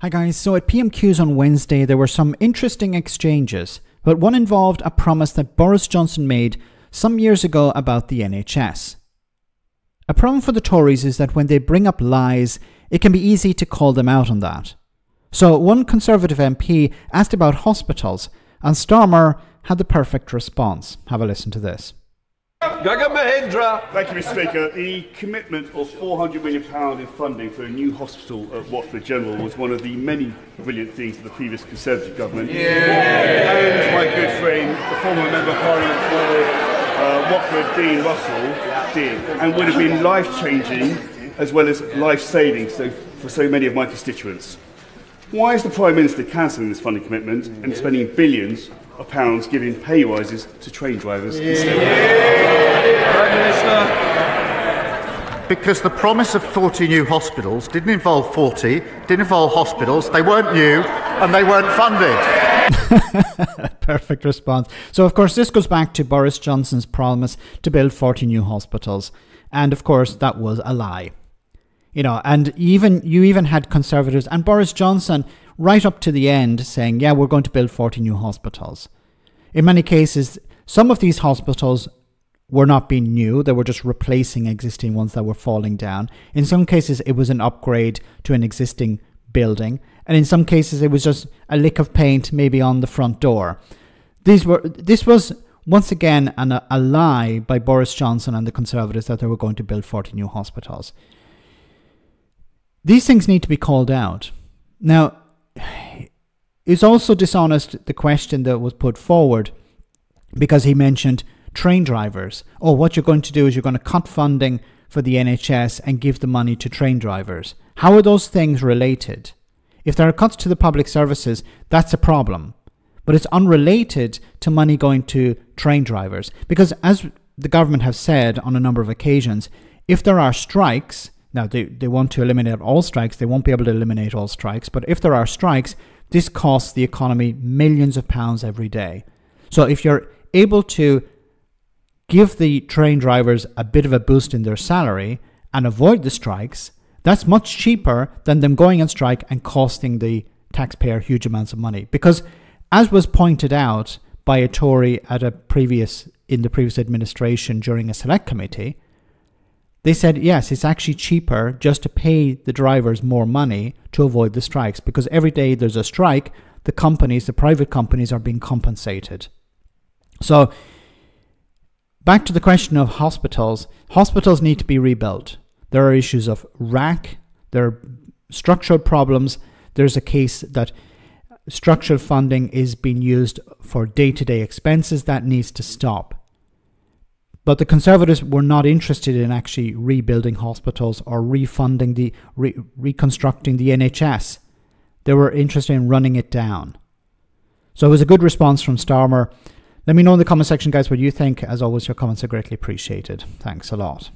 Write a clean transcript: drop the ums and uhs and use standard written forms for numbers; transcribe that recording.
Hi guys, so at PMQs on Wednesday there were some interesting exchanges, but one involved a promise that Boris Johnson made some years ago about the NHS. A problem for the Tories is that when they bring up lies, it can be easy to call them out on that. So one Conservative MP asked about hospitals, and Starmer had the perfect response. Have a listen to this. Thank you, Mr. Speaker. The commitment of £400 million in funding for a new hospital at Watford General was one of the many brilliant things of the previous Conservative government. And my good friend, the former Member of Parliament for Watford, Dean Russell, did, and would have been life-changing as well as life-saving for so many of my constituents. Why is the Prime Minister cancelling this funding commitment and spending billions of pounds giving pay rises to train drivers instead? Prime Minister. Because the promise of 40 new hospitals didn't involve 40, didn't involve hospitals, they weren't new and they weren't funded. Perfect response. So of course this goes back to Boris Johnson's promise to build 40 new hospitals, and of course that was a lie. You know, and you even had Conservatives and Boris Johnson right up to the end saying, yeah, we're going to build 40 new hospitals. In many cases, some of these hospitals were not being new. They were just replacing existing ones that were falling down. In some cases, it was an upgrade to an existing building. And in some cases, it was just a lick of paint maybe on the front door. This was, once again, a lie by Boris Johnson and the Conservatives that they were going to build 40 new hospitals. These things need to be called out. Now, it's also dishonest, the question that was put forward, because he mentioned train drivers. Oh, what you're going to do is you're going to cut funding for the NHS and give the money to train drivers. How are those things related? If there are cuts to the public services, that's a problem. But it's unrelated to money going to train drivers. Because as the government have said on a number of occasions, if there are strikes, now they want to eliminate all strikes, they won't be able to eliminate all strikes, but if there are strikes, this costs the economy millions of pounds every day. So if you're able to give the train drivers a bit of a boost in their salary and avoid the strikes, that's much cheaper than them going on strike and costing the taxpayer huge amounts of money. Because as was pointed out by a Tory in the previous administration during a select committee, they said, yes, it's actually cheaper just to pay the drivers more money to avoid the strikes, because every day there's a strike, the private companies are being compensated. So back to the question of hospitals. Hospitals need to be rebuilt. There are issues of RAC, there are structural problems. There's a case that structural funding is being used for day-to-day expenses. That needs to stop. But the Conservatives were not interested in actually rebuilding hospitals or refunding reconstructing the NHS. They were interested in running it down. So it was a good response from Starmer. Let me know in the comment section, guys, what you think. As always, your comments are greatly appreciated. Thanks a lot.